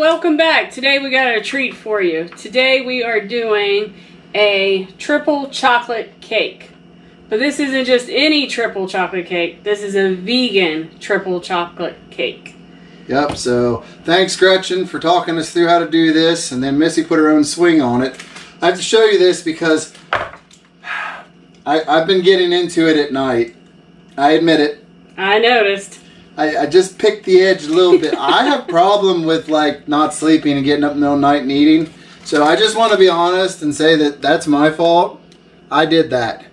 welcome back. Today we got a treat for you. Today we are doing a triple chocolate cake. But this isn't just any triple chocolate cake. This is a vegan triple chocolate cake. Yep, so thanks Gretchen for talking us through how to do this, and then Missy put her own swing on it. I have to show you this because I've been getting into it at night. I admit it. I noticed. I just picked the edge a little bit. I have problem with like not sleeping and getting up in the middle of the night and eating. So I just want to be honest and say that that's my fault. I did that.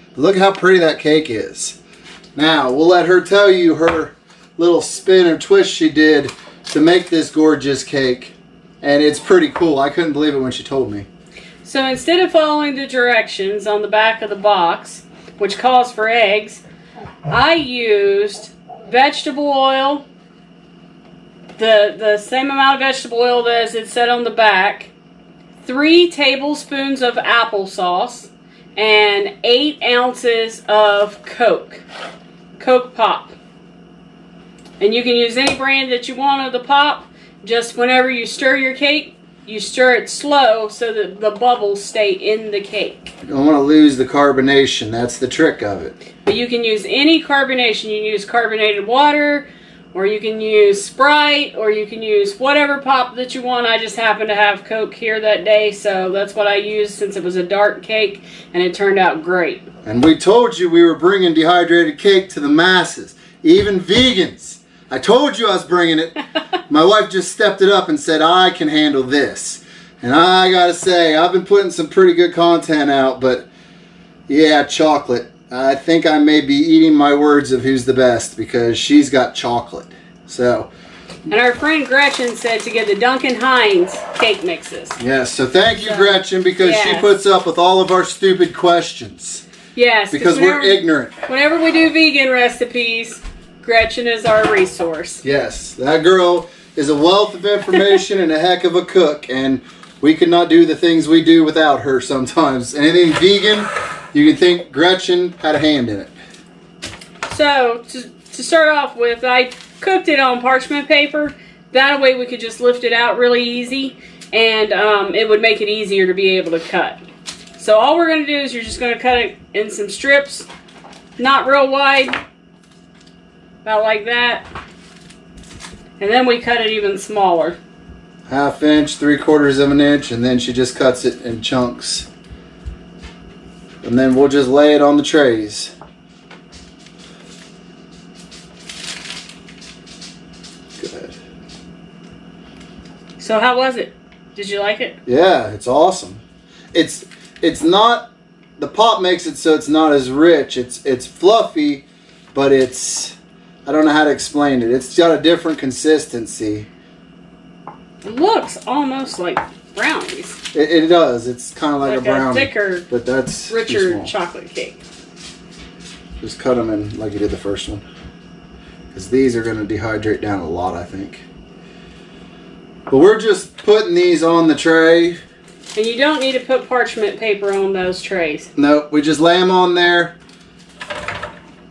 But look how pretty that cake is. Now, we'll let her tell you her little spin or twist she did to make this gorgeous cake. And it's pretty cool. I couldn't believe it when she told me. So instead of following the directions on the back of the box, which calls for eggs, I used vegetable oil, the same amount of vegetable oil as it said on the back, 3 tablespoons of applesauce, and 8 ounces of Coke Pop. And you can use any brand that you want of the pop. Just whenever you stir your cake, you stir it slow so that the bubbles stay in the cake. You don't want to lose the carbonation. That's the trick of it. But you can use any carbonation. You can use carbonated water, or you can use Sprite, or you can use whatever pop that you want. I just happened to have Coke here that day, so that's what I used since it was a dark cake, and it turned out great. And we told you we were bringing dehydrated cake to the masses, even vegans. I told you I was bringing it. My wife just stepped it up and said, I can handle this. And I gotta say, I've been putting some pretty good content out, but yeah, chocolate. I think I may be eating my words of who's the best because she's got chocolate. So. And our friend Gretchen said to get the Duncan Hines cake mixes. Yes, so thank you, Gretchen, because she puts up with all of our stupid questions. Yes. Because we're ignorant. Whenever we do vegan recipes, Gretchen is our resource. Yes, that girl is a wealth of information and a heck of a cook, and we could not do the things we do without her sometimes. Anything vegan, you can think Gretchen had a hand in it. So, to start off with, I cooked it on parchment paper. That way we could just lift it out really easy, and it would make it easier to be able to cut. So all we're going to do is you're just going to cut it in some strips, not real wide, about like that. And then we cut it even smaller. 1/2 inch, 3/4 of an inch, and then she just cuts it in chunks. And then we'll just lay it on the trays. Good. So how was it? Did you like it? Yeah, it's awesome. It's not, the pop makes it so it's not as rich. It's fluffy, but it's, I don't know how to explain it. It's got a different consistency. It looks almost like brownies. It does. It's kind of like a brownie. A thicker, but that's richer chocolate cake. Just cut them in like you did the first one. Because these are going to dehydrate down a lot, I think. But we're just putting these on the tray. And you don't need to put parchment paper on those trays. Nope, we just lay them on there.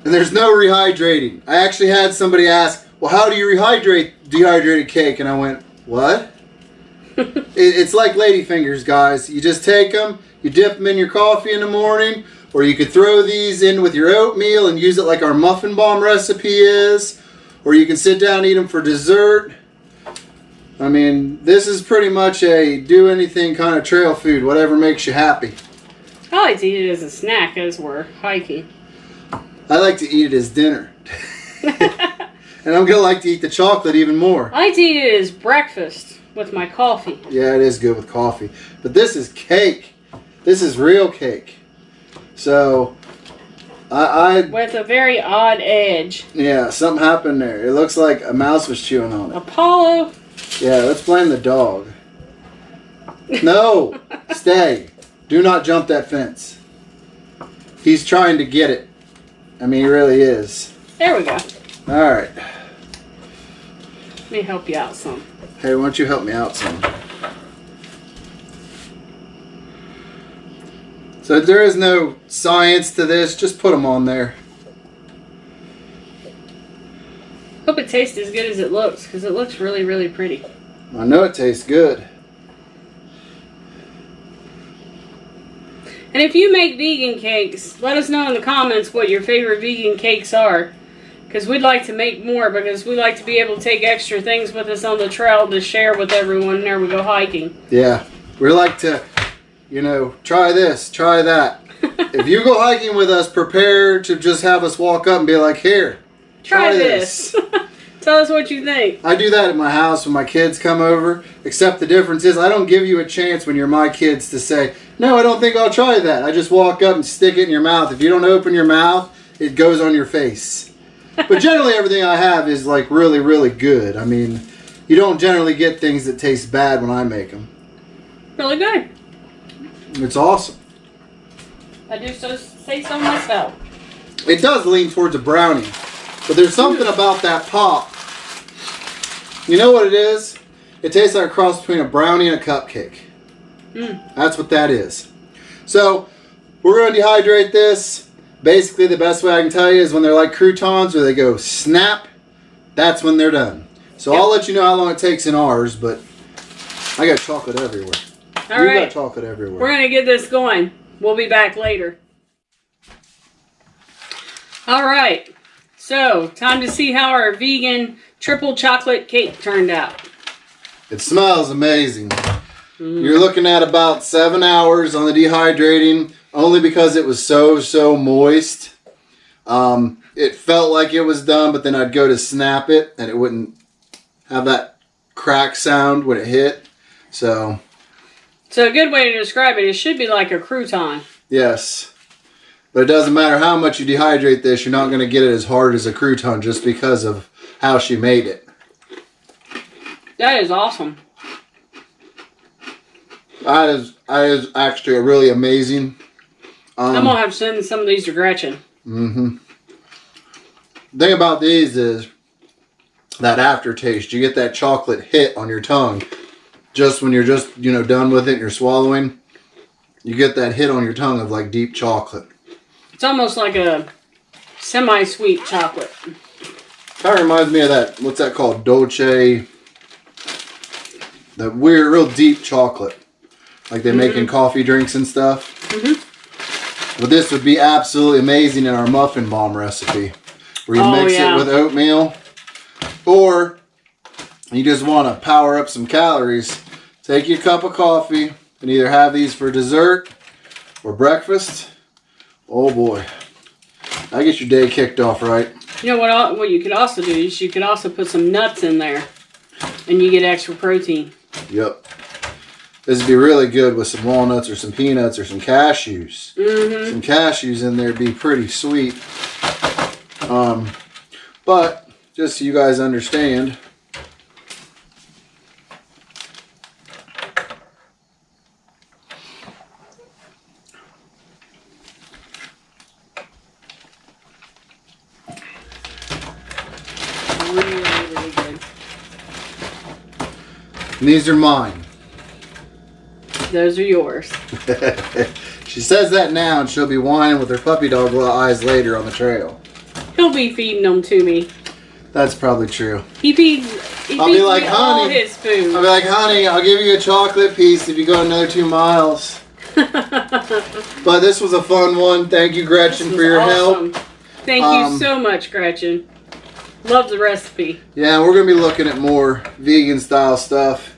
And there's no rehydrating. I actually had somebody ask, well, how do you rehydrate dehydrated cake? And I went, what? It's like ladyfingers, guys. You just take them, you dip them in your coffee in the morning, or you could throw these in with your oatmeal and use it like our muffin bomb recipe is, or you can sit down and eat them for dessert. I mean, this is pretty much a do anything kind of trail food, whatever makes you happy. I like to eat it as a snack as we're hiking. I like to eat it as dinner. And I'm going to like to eat the chocolate even more. I like to eat it as breakfast with my coffee. Yeah, it is good with coffee. But this is cake. This is real cake. So, with a very odd edge. Yeah, something happened there. It looks like a mouse was chewing on it. Apollo. Yeah, let's blame the dog. No! Stay. Do not jump that fence. He's trying to get it. I mean, he really is. There we go. Alright. Let me help you out some. Hey, why don't you help me out some? So there is no science to this. Just put them on there. Hope it tastes as good as it looks, because it looks really, really pretty. I know it tastes good. And if you make vegan cakes, let us know in the comments what your favorite vegan cakes are. Because we'd like to make more, because we like to be able to take extra things with us on the trail to share with everyone whenever we go hiking. Yeah, we like to, you know, try this, try that. If you go hiking with us, prepare to just have us walk up and be like, here, try this. Tell us what you think. I do that at my house when my kids come over, except the difference is I don't give you a chance when you're my kids to say, no, I don't think I'll try that. I just walk up and stick it in your mouth. If you don't open your mouth, it goes on your face. But generally everything I have is like really, really good. I mean, you don't generally get things that taste bad when I make them. Really good. It's awesome. I do say so myself. It does lean towards a brownie, but there's something about that pop. You know what it is? It tastes like a cross between a brownie and a cupcake. That's what that is. So, we're going to dehydrate this. Basically, the best way I can tell you is when they're like croutons where they go snap, that's when they're done. So I'll let you know how long it takes in ours, but I got chocolate everywhere. All right. You got chocolate everywhere. We're going to get this going. We'll be back later. All right. So, time to see how our vegan triple chocolate cake turned out. It smells amazing. You're looking at about 7 hours on the dehydrating, only because it was so moist. It felt like it was done, but then I'd go to snap it and it wouldn't have that crack sound when it hit. So a good way to describe it, it should be like a crouton. Yes. But it doesn't matter how much you dehydrate this, you're not going to get it as hard as a crouton just because of how she made it. That is awesome. That is actually really amazing. I'm going to have to send some of these to Gretchen. The thing about these is that aftertaste. You get that chocolate hit on your tongue just when you're just, you know, done with it and you're swallowing. You get that hit on your tongue of like deep chocolate. It's almost like a semi-sweet chocolate. Kind of reminds me of that, what's that called? Dolce. That weird, real deep chocolate. Like they make in coffee drinks and stuff. But this would be absolutely amazing in our muffin bomb recipe. Where you mix it with oatmeal. Or you just want to power up some calories. Take your cup of coffee and either have these for dessert or breakfast. Oh boy. That gets your day kicked off right. You know what you could also do is you could also put some nuts in there. And you get extra protein. Yep. This would be really good with some walnuts or some peanuts or some cashews. Some cashews in there would be pretty sweet. But, just so you guys understand, really good. and these are mine. Those are yours. She says that now and she'll be whining with her puppy dog eyes later on the trail. He'll be feeding them to me. That's probably true. He feeds me all his food. I'll be like, honey, I'll give you a chocolate piece if you go another 2 miles. But this was a fun one. Thank you, Gretchen, for your help. Thank you so much, Gretchen. Love the recipe. Yeah, we're going to be looking at more vegan style stuff.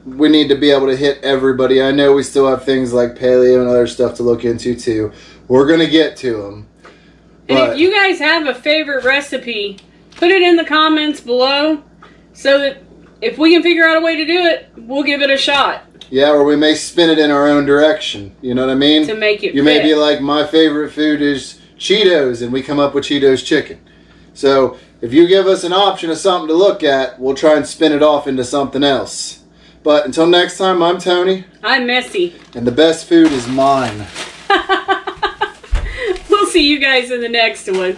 We need to be able to hit everybody. I know we still have things like paleo and other stuff to look into too. We're going to get to them. And if you guys have a favorite recipe, put it in the comments below so that if we can figure out a way to do it, we'll give it a shot. Yeah, or we may spin it in our own direction. You know what I mean? To make it You may be like, my favorite food is Cheetos, and we come up with Cheetos chicken. So if you give us an option of something to look at, we'll try and spin it off into something else. But until next time, I'm Tony. I'm Missy. And the best food is mine. We'll see you guys in the next one.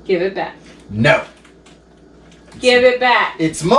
Give it back. No. Give it back. It's mine.